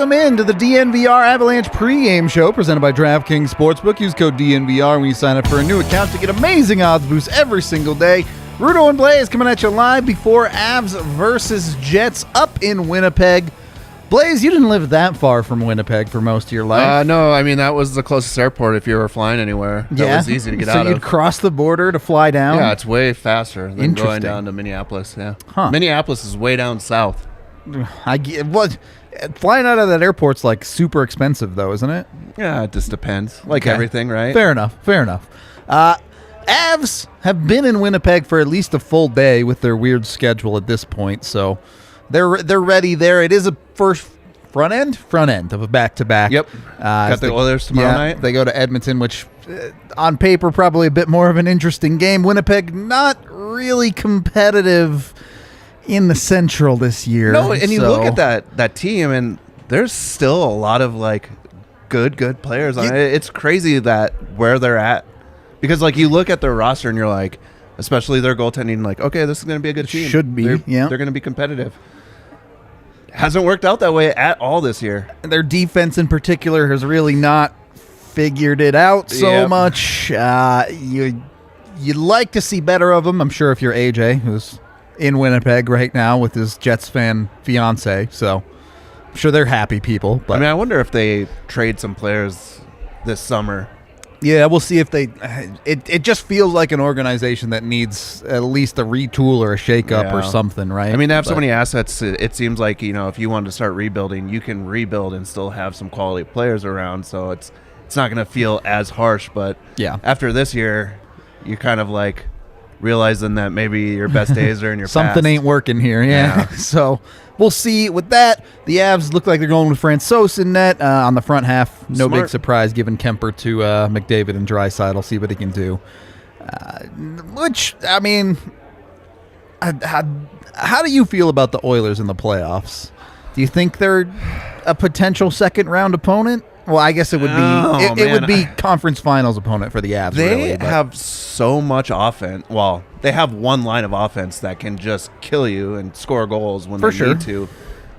Welcome in to the DNVR Avalanche pregame show presented by DraftKings Sportsbook. Use code DNVR when you sign up for a new account to get amazing odds boosts every single day. Rudo and Blais coming at you live before Avs versus Jets up in Winnipeg. Blais, you didn't live that far from Winnipeg for most of your life. No, I mean, that was the closest airport if you were flying anywhere. That was easy to get out of. So you'd cross the border to fly down? Yeah, it's way faster than going down to Minneapolis. Yeah, Minneapolis is way down south. Flying out of that airport's like super expensive, though, isn't it? Yeah, it just depends. Like everything, right? Fair enough. Avs have been in Winnipeg for at least a full day with their weird schedule at this point, so they're ready there. It is a first front end of a back-to-back. Yep. Got the Oilers tomorrow night. They go to Edmonton, which on paper probably a bit more of an interesting game. Winnipeg not really competitive in the Central this year. No, and you look at that team, and there's still a lot of like good players on it. It's crazy that where they're at, because like you look at their roster and you're like, especially their goaltending, like, okay, this is going to be a good team. Should be, They're going to be competitive. Hasn't worked out that way at all this year. Their defense in particular has really not figured it out so much. You'd like to see better of them. I'm sure if you're AJ, who's in Winnipeg right now with his Jets fan fiance, so I'm sure they're happy people. But I mean, I wonder if they trade some players this summer. Yeah, we'll see if they. It just feels like an organization that needs at least a retool or a shakeup or something, right? I mean, they have so many assets. It seems like, if you wanted to start rebuilding, you can rebuild and still have some quality players around. So it's not going to feel as harsh. But after this year, you're kind of like realizing that maybe your best days are in your something past. Ain't working here. Yeah. So we'll see with that. The Avs look like they're going with Francouz in net on the front half. No big surprise giving Kemper to McDavid and Draisaitl. See what he can do. Which, I mean, how do you feel about the Oilers in the playoffs? Do you think they're a potential second round opponent? Well, I guess it would be it would be conference finals opponent for the Avs. They have so much offense. Well, they have one line of offense that can just kill you and score goals when they need to.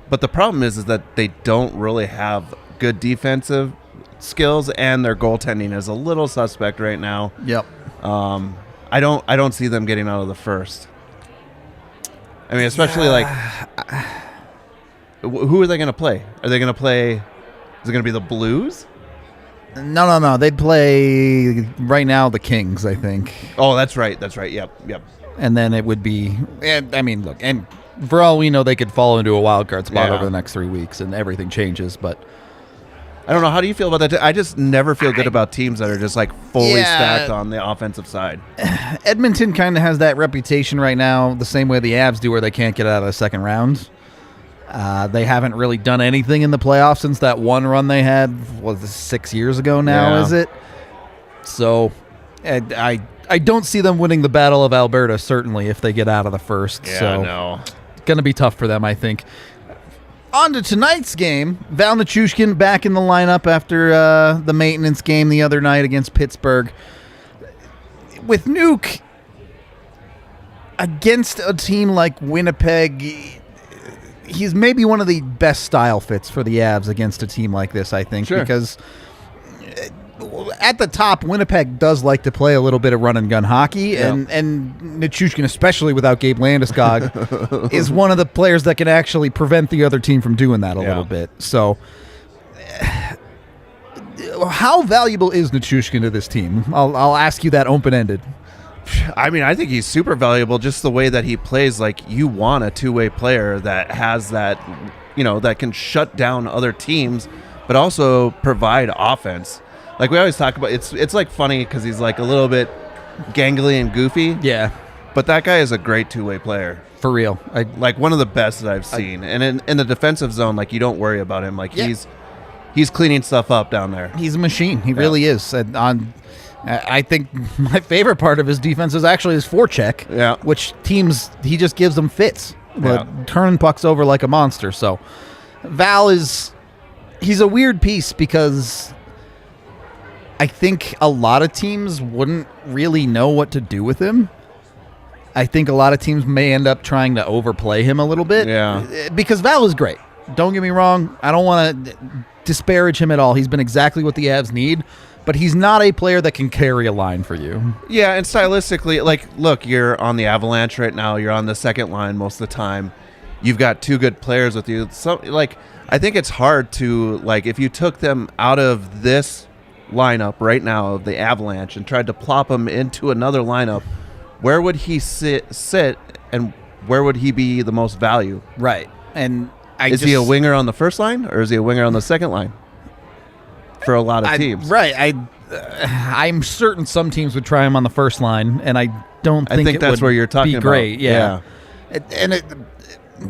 But the problem is that they don't really have good defensive skills, and their goaltending is a little suspect right now. Yep. I don't see them getting out of the first. I mean, especially like, who are they going to play? Are they going to play? Is it going to be the Blues? No. They'd play right now the Kings, I think. Oh, that's right. Yep. And then it would be. I mean, look, and for all we know, they could fall into a wild card spot over the next 3 weeks, and everything changes. But I don't know. How do you feel about that? I just never feel good about teams that are just like fully stacked on the offensive side. Edmonton kind of has that reputation right now, the same way the Avs do, where they can't get out of the second round. They haven't really done anything in the playoffs since that one run they had. Was this 6 years ago now? Is it? So, I don't see them winning the Battle of Alberta, certainly, if they get out of the first. No. It's going to be tough for them, I think. On to tonight's game. Valeri Nichushkin back in the lineup after the maintenance game the other night against Pittsburgh. With NUKE against a team like Winnipeg, he's maybe one of the best style fits for the Avs against a team like this, I think, because at the top, Winnipeg does like to play a little bit of run-and-gun hockey, and Nichushkin, especially without Gabe Landeskog, is one of the players that can actually prevent the other team from doing that a little bit. So how valuable is Nichushkin to this team? I'll ask you that open-ended. I mean, I think he's super valuable just the way that he plays. Like, you want a two-way player that has that, that can shut down other teams, but also provide offense. Like we always talk about, it's like funny because he's like a little bit gangly and goofy. Yeah. But that guy is a great two-way player. For real. Like one of the best that I've seen. And in the defensive zone, like, you don't worry about him. Like, he's cleaning stuff up down there. He's a machine. He really is. And I think my favorite part of his defense is actually his forecheck, which teams, he just gives them fits. But turning pucks over like a monster. So Val he's a weird piece because I think a lot of teams wouldn't really know what to do with him. I think a lot of teams may end up trying to overplay him a little bit. Yeah. Because Val is great. don't get me wrong. I don't want to disparage him at all. He's been exactly what the Avs need, but he's not a player that can carry a line for you. Yeah, and stylistically, like, look, you're on the Avalanche right now. You're on the second line most of the time. You've got two good players with you. So, like, I think it's hard to, like, if you took them out of this lineup right now of the Avalanche and tried to plop him into another lineup, where would he sit and where would he be the most value? Right. And is he a winger on the first line or is he a winger on the second line? For a lot of teams. Right. I'm certain some teams would try him on the first line, and I think that's where you're talking be about. Great, yeah. And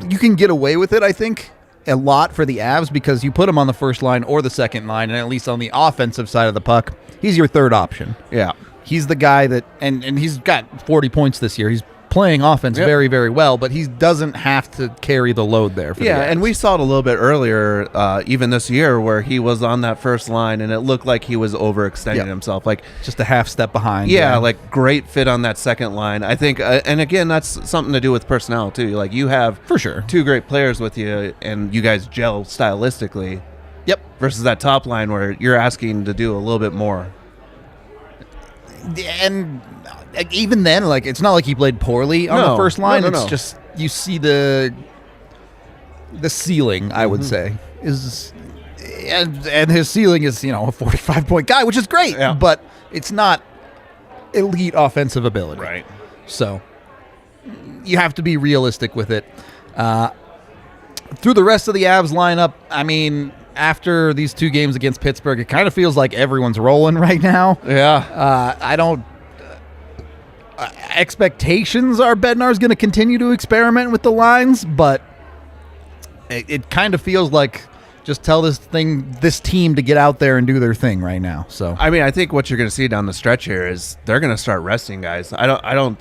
you can get away with it, I think, a lot for the Avs because you put him on the first line or the second line, and at least on the offensive side of the puck, he's your third option. Yeah. He's the guy that, and he's got 40 points this year. He's playing offense very, very well, but he doesn't have to carry the load there. For and we saw it a little bit earlier, even this year, where he was on that first line, and it looked like he was overextending himself, like just a half step behind. Yeah, like great fit on that second line. I think, and again, that's something to do with personnel too. Like you have for sure two great players with you, and you guys gel stylistically. Yep. Versus that top line where you're asking to do a little bit more. And even then, like, it's not like he played poorly on the first line. It's just you see the ceiling, I would say, is and his ceiling is, a 45-point guy, which is great, but it's not elite offensive ability. Right. So you have to be realistic with it. Through the rest of the Avs lineup, I mean, after these two games against Pittsburgh, it kind of feels like everyone's rolling right now. Yeah. I don't... expectations are Bednar's going to continue to experiment with the lines, but it kind of feels like just tell this team to get out there and do their thing right now. So I mean, I think what you're going to see down the stretch here is they're going to start resting guys. I don't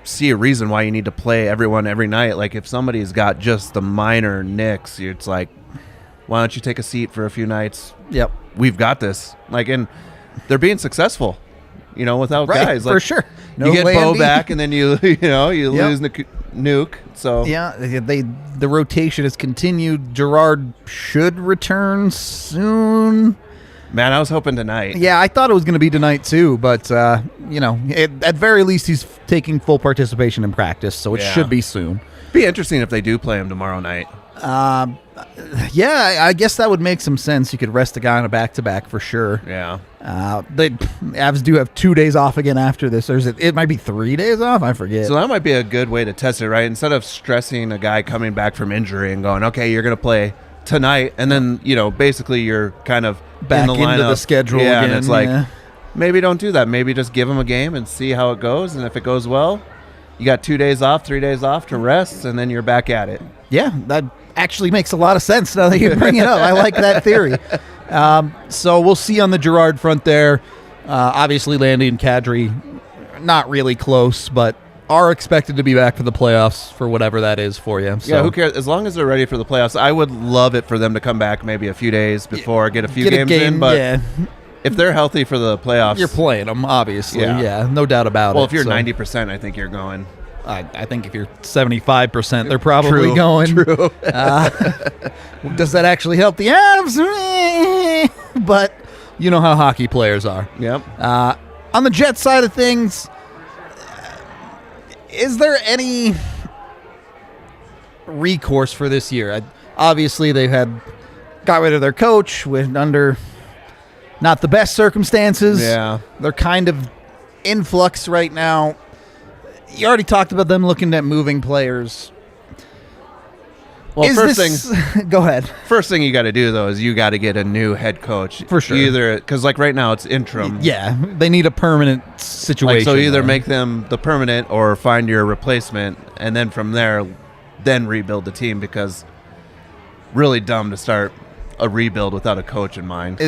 see a reason why you need to play everyone every night. Like if somebody's got just the minor nicks, it's like, why don't you take a seat for a few nights? Yep. We've got this. Like, and they're being successful, without guys. Like, for sure. No, you get Bo back, and then you lose NUKE. So yeah, the rotation has continued. Gerard should return soon. Man, I was hoping tonight. Yeah, I thought it was going to be tonight too, but at very least he's taking full participation in practice, so it should be soon. Be interesting if they do play him tomorrow night. Yeah, I guess that would make some sense. You could rest a guy on a back-to-back for sure. Yeah. The Avs do have 2 days off again after this. Or it might be 3 days off. I forget. So that might be a good way to test it, right? Instead of stressing a guy coming back from injury and going, okay, you're going to play tonight, and then, basically you're kind of back in the lineup. Into the schedule again. And it's like, maybe don't do that. Maybe just give him a game and see how it goes, and if it goes well, you got 2 days off, 3 days off to rest, and then you're back at it. Yeah, that actually makes a lot of sense now that you bring it up. I like that theory. So we'll see on the Gerard front there. Obviously, Landy and Kadri, not really close, but are expected to be back for the playoffs for whatever that is for you. So. Yeah, who cares? As long as they're ready for the playoffs, I would love it for them to come back maybe a few days before, get a few games in. But if they're healthy for the playoffs, you're playing them, obviously. Yeah, no doubt about it. Well, if you're 90%, I think you're going. I think if you're 75%, they're probably going. True. Does that actually help the Avs? But you know how hockey players are. Yep. On the Jets side of things, is there any recourse for this year? Obviously, they got rid of their coach under not the best circumstances. Yeah. They're kind of in flux right now. You already talked about them looking at moving players. Well, go ahead. First thing you got to do, though, is you got to get a new head coach. For sure. Because, like, right now it's interim. Yeah, they need a permanent situation. So either make them the permanent or find your replacement, and then from there, then rebuild the team, because really dumb to start a rebuild without a coach in mind.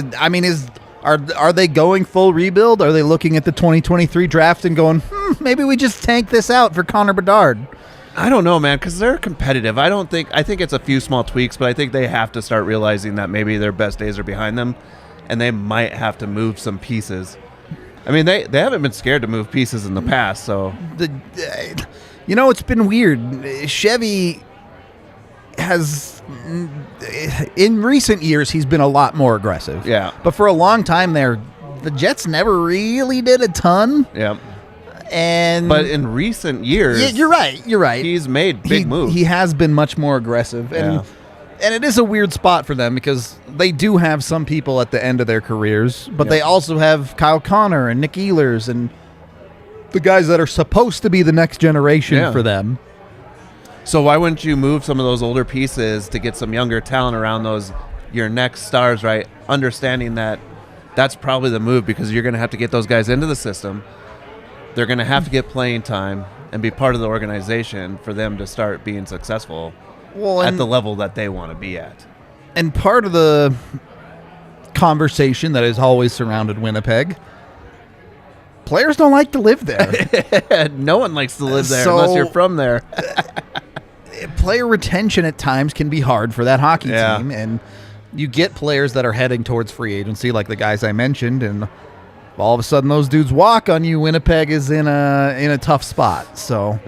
Are they going full rebuild? Are they looking at the 2023 draft and going, maybe we just tank this out for Connor Bedard? I don't know, man, because they're competitive. I think it's a few small tweaks, but I think they have to start realizing that maybe their best days are behind them, and they might have to move some pieces. I mean, they haven't been scared to move pieces in the past, so. It's been weird. Chevy has in recent years, he's been a lot more aggressive. Yeah. But for a long time there, the Jets never really did a ton. Yeah. But in recent years, yeah, you're right. He's made big moves. He has been much more aggressive, and it is a weird spot for them because they do have some people at the end of their careers, but they also have Kyle Connor and Nick Ehlers and the guys that are supposed to be the next generation for them. So why wouldn't you move some of those older pieces to get some younger talent around your next stars, right? Understanding that that's probably the move because you're going to have to get those guys into the system. They're going to have to get playing time and be part of the organization for them to start being successful at the level that they want to be at. And part of the conversation that has always surrounded Winnipeg, players don't like to live there. No one likes to live there unless you're from there. Player retention at times can be hard for that hockey team, and you get players that are heading towards free agency, like the guys I mentioned, and all of a sudden those dudes walk on you. Winnipeg is in a tough spot. So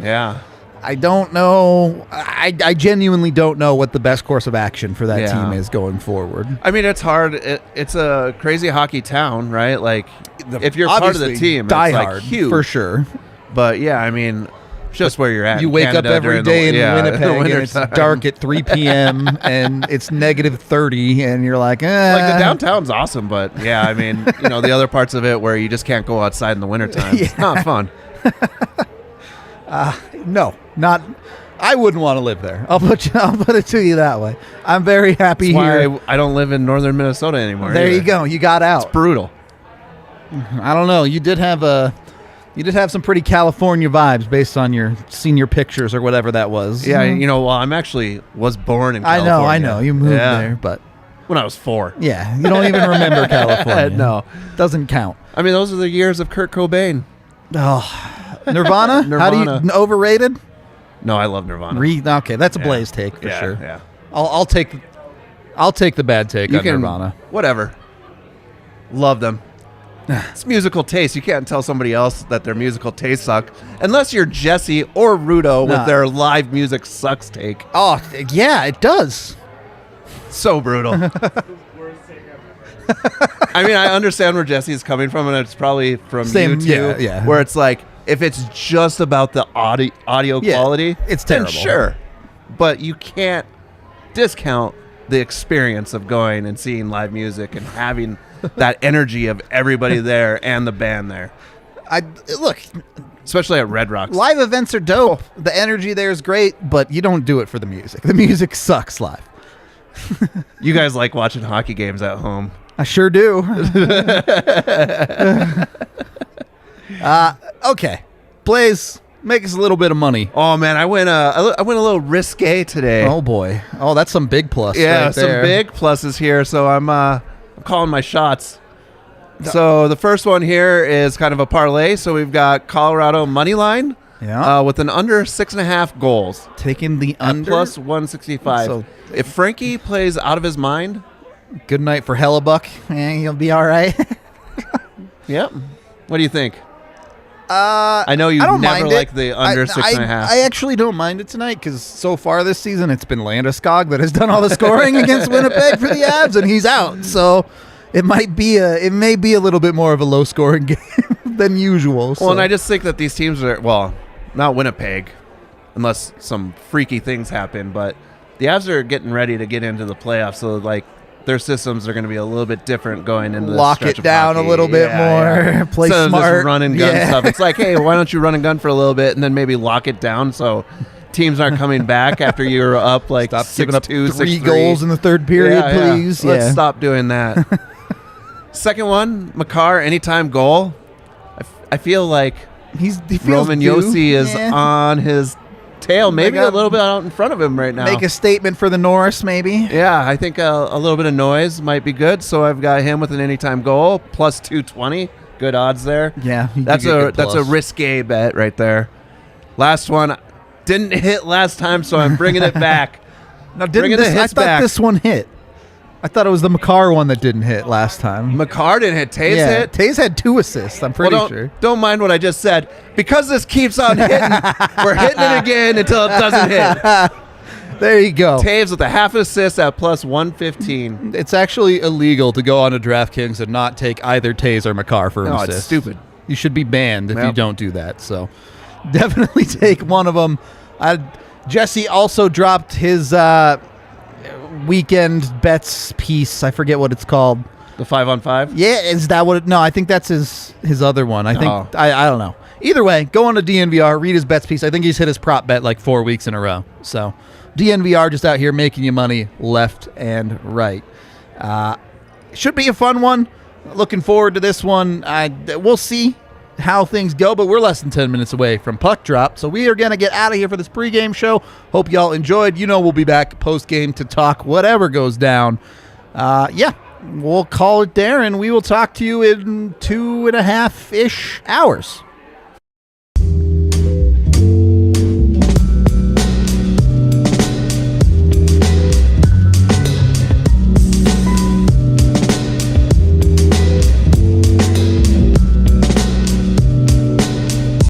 I don't know. I genuinely don't know what the best course of action for that team is going forward. I mean, it's hard. It's a crazy hockey town, right? Like, if you're part of the team, it's like huge for sure. But yeah, I mean, just where you're at. You wake up every day in Winnipeg and it's dark at 3 p.m. and it's negative 30, and you're like, Like, the downtown's awesome, but yeah, I mean, the other parts of it where you just can't go outside in the wintertime. It's not fun. No, not. I wouldn't want to live there. I'll put it to you that way. I'm very happy here. I don't live in northern Minnesota anymore. There you go. You got out. It's brutal. I don't know. You did have some pretty California vibes based on your senior pictures or whatever that was. Yeah, I'm actually was born in California. I know. You moved there, but when I was 4. Yeah, you don't even remember California. No. Doesn't count. I mean, those are the years of Kurt Cobain. Oh, Nirvana? How do you overrated? No, I love Nirvana. Okay, that's a Blais take for sure. Yeah. I'll take the bad take on Nirvana. Whatever. Love them. It's musical taste. You can't tell somebody else that their musical taste suck unless you're Jesse or Rudo with their live music sucks take. Oh, yeah, it does. So brutal. I mean, I understand where Jesse's coming from, and it's probably from you too, where it's like, if it's just about the audio quality, it's terrible. Sure. But you can't discount the experience of going and seeing live music and having that energy of everybody there and the band there. Look, especially at Red Rocks. Live events are dope. The energy there is great, but you don't do it for the music. The music sucks live. You guys like watching hockey games at home. I sure do. Okay, Blais, make us a little bit of money. Oh man, I went a little risque today. Oh boy, that's some big plus. Yeah, right there. Some big pluses here. So I'm calling my shots. So the first one here is kind of a parlay. So we've got Colorado money line. Yeah. With an under 6.5 goals. Taking the under plus 165. So if Frankie plays out of his mind, good night for Hellebuck. He'll be all right. Yep. What do you think? I know you never like the under 6.5. I actually don't mind it tonight because so far this season it's been Landeskog that has done all the scoring against Winnipeg for the Avs, and he's out. So it may be a little bit more of a low scoring game than usual. Well, and I just think that these teams are not Winnipeg, unless some freaky things happen, but the Avs are getting ready to get into the playoffs, so like their systems are going to be a little bit different going into the lock it down a little bit more. Play smart. Just run and gun stuff. It's like, hey, why don't you run and gun for a little bit and then maybe lock it down so teams aren't coming back after you're up like 6-2, 3 goals in the third period, please. Yeah. Let's stop doing that. Second one, Makar anytime goal. I feel like Roman Josi is on his tail, maybe a little bit out in front of him right now. Make a statement for the Norris, maybe. Yeah, I think a little bit of noise might be good. So I've got him with an anytime goal, plus 220. Good odds there. Yeah, that's a risque bet right there. Last one didn't hit last time, so I'm bringing it back. Now, I thought this one hit. I thought it was the Makar one that didn't hit last time. Makar didn't hit. Taves hit. Taves had 2 assists, I'm pretty sure. Don't mind what I just said. Because this keeps on hitting, we're hitting it again until it doesn't hit. There you go. Taves with a half assist at plus 115. It's actually illegal to go on to DraftKings and not take either Taves or Makar for an assist. It's stupid. You should be banned if you don't do that. So definitely take one of them. Jesse also dropped his weekend bets piece. I forget what it's called. The 5-on-5? Yeah, is that what? No, I think that's his other one. I think I don't know. Either way, go on to DNVR, read his bets piece. I think he's hit his prop bet like 4 weeks in a row. So DNVR just out here making you money left and right. Should be a fun one. Looking forward to this one. We'll see how things go, but we're less than 10 minutes away from puck drop, so we are going to get out of here for this pregame show. Hope y'all enjoyed. We'll be back postgame to talk whatever goes down. We'll call it there, and we will talk to you in 2.5-ish hours.